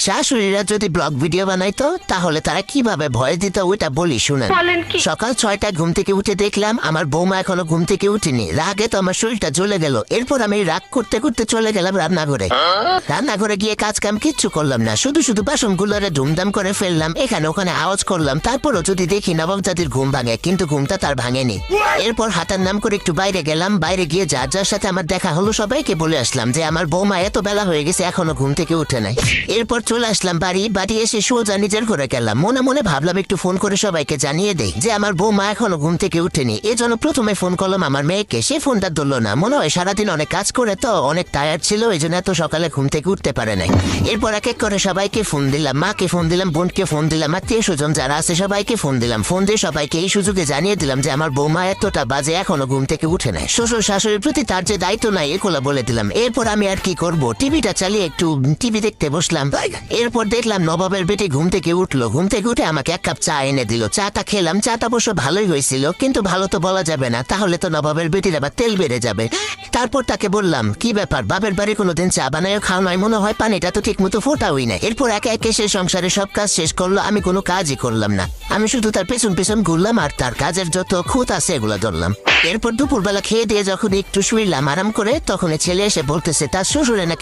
শাশুড়িরা যদি blog video বানাইতো তাহলে তারা কিভাবে ভয় দিত ওইটা বলি শুনেন। সকাল 6টায় ঘুম থেকে উঠে দেখলাম আমার বৌমা এখনো ঘুম থেকে উঠেনি। রাগে তো আমার শরীরটা জ্বলে গেল। এরপর আমি রাগ করতে করতে চলে গেলাম রান্নাঘরে। রান্নাঘরে গিয়ে কাজ কাম কিচ্ছু করলাম না, শুধু শুধু বাসনগুলোরে ধুমধাম করে ফেললাম, এখানে ওখানে আওয়াজ করলাম। তারপরও যদি দেখি নবাব জাতির ঘুম ভাঙে, কিন্তু ঘুমটা তার ভাঙেনি। এরপর হাতার নাম করে একটু বাইরে গেলাম। বাইরে গিয়ে যার যার সাথে আমার দেখা হলো সবাইকে বলে আসলাম যে আমার বৌমা এত বেলা হয়ে গেছে এখনো ঘুম থেকে উঠে নাই। এরপর চলে আসলাম বাড়ি এসে সোজা নিজের ঘরে গেলাম। মনে মনে ভাবলাম একটু ফোন করে সবাইকে জানিয়ে দেই যে আমার বৌমা এখনো ঘুম থেকে উঠেনি। এজন্য প্রথমে ফোন করলাম আমার মেয়েকে, সে ফোনটা ধরলো না। মনে হয় সারাদিন অনেক কাজ করে তো অনেক টায়ার্ড ছিল, এই জন্য এত সকালে ঘুম থেকে উঠতে পারে নাই। এরপর এক এক করে সবাইকে ফোন দিলাম, মাকে ফোন দিলাম, বোনকে ফোন দিলাম, আত্মীয় স্বজন যারা আছে সবাইকে ফোন দিলাম। ফোন দিয়ে সবাইকে এই সুযোগে জানিয়ে দিলাম যে আমার বৌমা এতটা বাজে এখনো ঘুম থেকে উঠে নাই। শ্বশুর শাশুড়ির প্রতি তার যে দায়িত্ব নাই এগুলো বলে দিলাম। এরপর আমি আর কি করব, টিভিটা চালিয়ে একটু টিভি দেখতে বসলাম। এরপর দেখলাম নবাবের বেটি ঘুম থেকে উঠলো। ঘুম থেকে উঠে আমাকে এক কাপ চা এনে দিল। চাটা খেলাম, চাটা অবশ্য ভালোই হয়েছিল, কিন্তু ভালো তো বলা যাবে না, তাহলে তো নবাবের বেটির আবার তেল বেড়ে যাবে। তারপর তাকে বললাম কি ব্যাপার, বাপের বাড়ি কোনোদিন চা বানায় খাওয়া নয়, মনে হয় পানিটা তো ঠিক মতো ফোটাওই না। এরপর একে একে সে সংসারে সব কাজ শেষ করলো, আমি কোনো কাজই করলাম না। আমি শুধু তার পেছন পেছন ঘুরলাম আর তার কাজের যত খুঁত আছে এগুলো ধরলাম। এরপর দুপুরবেলা খেয়ে দিয়ে যখন একটু শুইলাম আরাম করে, তখন ছেলে এসে বলতেছে তার শ্বশুরে নাকি